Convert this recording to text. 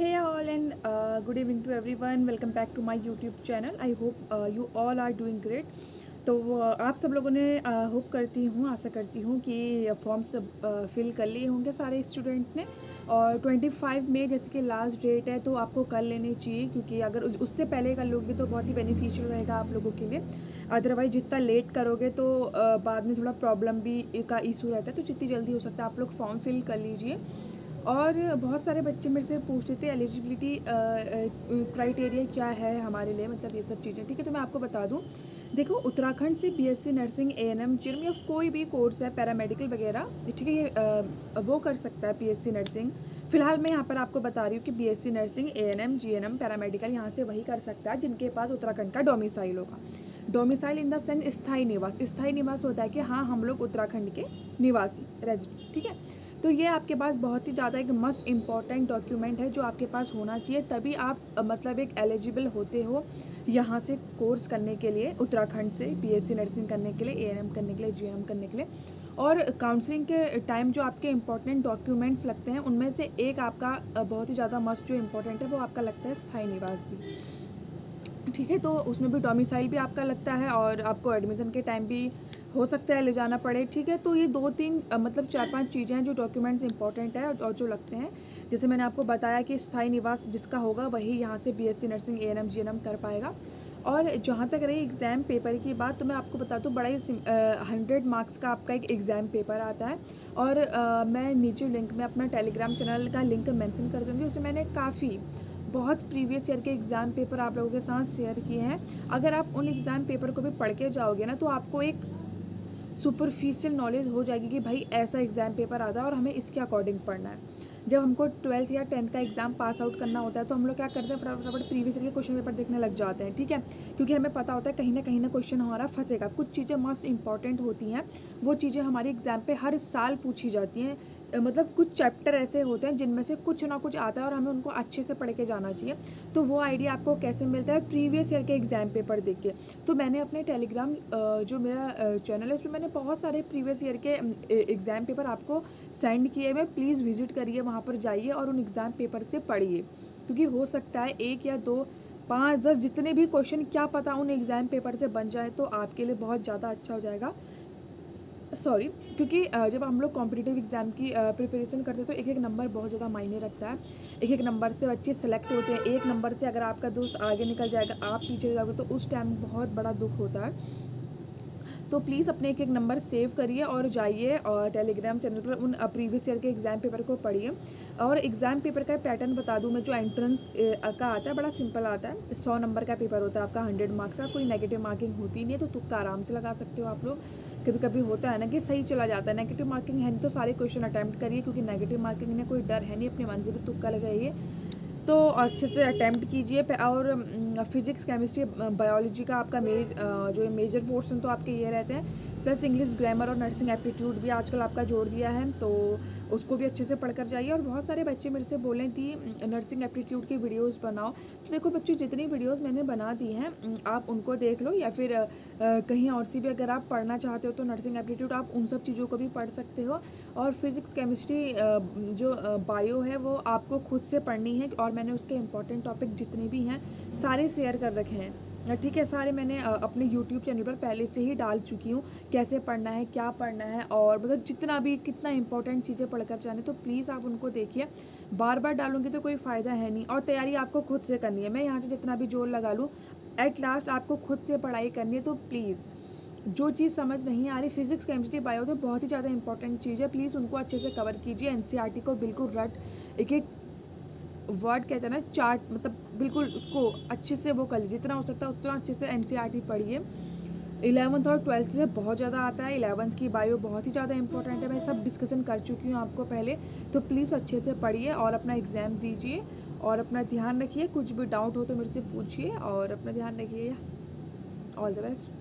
Hey all and good evening to everyone. Welcome back to my YouTube channel. I hope you all are doing great. तो आप सब लोगों ने hope करती हूँ, आशा करती हूँ कि फॉर्म्स फिल कर लिए होंगे सारे स्टूडेंट ने। और 25 मई जैसे कि लास्ट डेट है, तो आपको कर लेने चाहिए, क्योंकि अगर उससे पहले कर लोगे तो बहुत ही बेनिफिशियल रहेगा आप लोगों के लिए। अदरवाइज जितना लेट करोगे तो बाद में थोड़ा प्रॉब्लम भी का इशू रहता है, तो जितनी जल्दी हो सकता है आप लोग फॉर्म फिल कर लीजिए। और बहुत सारे बच्चे मेरे से पूछते थे एलिजिबिलिटी क्राइटेरिया क्या है हमारे लिए, मतलब ये सब चीज़ें। ठीक है, तो मैं आपको बता दूं। देखो, उत्तराखंड से बीएससी नर्सिंग, एएनएम, जिनमें या कोई भी कोर्स है पैरामेडिकल वगैरह, ठीक है, ये वो कर सकता है पीएससी नर्सिंग। फिलहाल मैं यहाँ पर आपको बता रही हूँ कि BSc nursing, ANM, GNM, paramedical यहाँ से वही कर सकता है जिनके पास उत्तराखंड का डोमिसाइल होगा। डोमिसाइल इन द सेंस स्थायी निवास। स्थायी निवास होता है कि हाँ, हम लोग उत्तराखंड के निवासी, रेजिडेंट। ठीक है, तो ये आपके पास बहुत ही ज़्यादा एक मस्ट इम्पॉर्टेंट डॉक्यूमेंट है जो आपके पास होना चाहिए, तभी आप मतलब एक एलिजिबल होते हो यहाँ से कोर्स करने के लिए, उत्तराखंड से बीएससी नर्सिंग करने के लिए, एएनएम करने के लिए, जीएनएम करने के लिए। और काउंसलिंग के टाइम जो आपके इम्पॉर्टेंट डॉक्यूमेंट्स लगते हैं, उनमें से एक आपका बहुत ही ज़्यादा मस्ट जो इम्पॉर्टेंट है वो आपका लगता है स्थायी निवास भी। ठीक है, तो उसमें भी डोमिसाइल भी आपका लगता है, और आपको एडमिशन के टाइम भी हो सकता है ले जाना पड़े। ठीक है, तो ये 2-3 मतलब 4-5 चीज़ें हैं जो डॉक्यूमेंट्स इंपॉर्टेंट है और जो लगते हैं। जैसे मैंने आपको बताया कि स्थायी निवास जिसका होगा वही यहाँ से बीएससी नर्सिंग, एएनएम, जीएनएम कर पाएगा। और जहाँ तक रही एग्ज़ाम पेपर की बात, तो मैं आपको बता दूँ, बड़ा ही 100 मार्क्स का आपका एक एग्ज़ाम पेपर आता है। और मैं नीचे लिंक में अपना टेलीग्राम चैनल का लिंक मेंशन कर दूँगी। उसमें मैंने काफ़ी बहुत प्रीवियस ईयर के एग्ज़ाम पेपर आप लोगों के साथ शेयर किए हैं। अगर आप उन एग्ज़ाम पेपर को भी पढ़ के जाओगे ना, तो आपको एक सुपरफिशियल नॉलेज हो जाएगी कि भाई ऐसा एग्ज़ाम पेपर आता है और हमें इसके अकॉर्डिंग पढ़ना है। जब हमको 12th या 10th का एग्ज़ाम पास आउट करना होता है, तो हम लोग क्या करते हैं, फटाफट प्रीवियस ईयर के क्वेश्चन पेपर देखने लग जाते हैं। ठीक है, क्योंकि हमें पता होता है कहीं ना क्वेश्चन हमारा फंसेगा। कुछ चीज़ें मस्ट इंपॉर्टेंट होती हैं, वो चीज़ें हमारे एग्ज़ाम पे हर साल पूछी जाती हैं। मतलब कुछ चैप्टर ऐसे होते हैं जिनमें से कुछ ना कुछ आता है और हमें उनको अच्छे से पढ़ के जाना चाहिए। तो वो आइडिया आपको कैसे मिलता है, प्रीवियस ईयर के एग्ज़ाम पेपर देख के। तो मैंने अपने टेलीग्राम जो मेरा चैनल है, उसमें मैंने बहुत सारे प्रीवियस ईयर के एग्ज़ाम पेपर आपको सेंड किए हुए। प्लीज़ विजिट करिए, वहाँ पर जाइए और उन एग्ज़ाम पेपर से पढ़िए, क्योंकि हो सकता है 1 या 2, 5, 10 जितने भी क्वेश्चन, क्या पता उन एग्ज़ाम पेपर से बन जाए, तो आपके लिए बहुत ज़्यादा अच्छा हो जाएगा। सॉरी, क्योंकि जब हम लोग कॉम्पिटिटिव एग्ज़ाम की प्रिपरेशन करते हैं, तो एक एक नंबर बहुत ज़्यादा मायने रखता है। एक एक नंबर से बच्चे सेलेक्ट होते हैं। एक नंबर से अगर आपका दोस्त आगे निकल जाएगा, आप पीछे रह जाओगे, तो उस टाइम बहुत बड़ा दुख होता है। तो प्लीज़ अपने एक एक नंबर सेव करिए और जाइए और टेलीग्राम चैनल पर उन प्रीवियस ईयर के एग्ज़ाम पेपर को पढ़िए। और एग्ज़ाम पेपर का पैटर्न बता दूं मैं, जो एंट्रेंस का आता है, बड़ा सिंपल आता है। 100 नंबर का पेपर होता है आपका, 100 मार्क्स का। कोई नेगेटिव मार्किंग होती नहीं है, तो तुक्का आराम से लगा सकते हो आप लोग। कभी कभी होता है ना कि सही चला जाता है, नेगेटिव मार्किंग है नहीं तो सारे क्वेश्चन अटैम्प्ट करिए, क्योंकि नेगेटिव मार्किंग में कोई डर है नहीं, अपने मन से भी तुक्का लगाइए। तो अच्छे से अटैम्प्ट कीजिए। और फिजिक्स, केमिस्ट्री, बायोलॉजी का आपका जो मेजर पोर्शन तो आपके ये रहते हैं, प्लस इंग्लिश, ग्रामर और नर्सिंग एप्टीट्यूड भी आजकल आपका जोड़ दिया है, तो उसको भी अच्छे से पढ़कर जाइए। और बहुत सारे बच्चे मेरे से बोले थी नर्सिंग एप्टीट्यूड की वीडियोस बनाओ। तो देखो बच्चों, जितनी वीडियोस मैंने बना दी हैं आप उनको देख लो, या फिर कहीं और से भी अगर आप पढ़ना चाहते हो तो नर्सिंग एप्टीट्यूड आप उन सब चीज़ों को भी पढ़ सकते हो। और फिज़िक्स, केमिस्ट्री, जो बायो है वो आपको खुद से पढ़नी है, और मैंने उसके इम्पॉर्टेंट टॉपिक जितने भी हैं सारे शेयर कर रखे हैं। ठीक है, सारे मैंने अपने यूट्यूब चैनल पर पहले से ही डाल चुकी हूँ, कैसे पढ़ना है, क्या पढ़ना है, और मतलब जितना भी कितना इंपॉर्टेंट चीज़ें पढ़कर जाने। तो प्लीज़ आप उनको देखिए, बार बार डालूंगी तो कोई फ़ायदा है नहीं। और तैयारी आपको खुद से करनी है, मैं यहाँ से जितना भी जोर लगा लूँ, एट लास्ट आपको खुद से पढ़ाई करनी है। तो प्लीज़ जो चीज़ समझ नहीं आ रही, फिजिक्स, केमिस्ट्री, बायो, तो बहुत ही ज़्यादा इंपॉर्टेंट चीज़ है, प्लीज़ उनको अच्छे से कवर कीजिए। एनसीईआरटी को बिल्कुल एक एक वर्ड कहते हैं ना, चार्ट, मतलब बिल्कुल उसको अच्छे से वो कर लीजिए, जितना हो सकता है उतना अच्छे से एनसीईआरटी पढ़िए। 11th और 12th से बहुत ज़्यादा आता है। 11th की बायो बहुत ही ज़्यादा इंपॉर्टेंट है, मैं सब डिस्कशन कर चुकी हूँ आपको पहले। तो प्लीज़ अच्छे से पढ़िए और अपना एग्ज़ाम दीजिए, और अपना ध्यान रखिए। कुछ भी डाउट हो तो मेरे से पूछिए, और अपना ध्यान रखिए। All the best.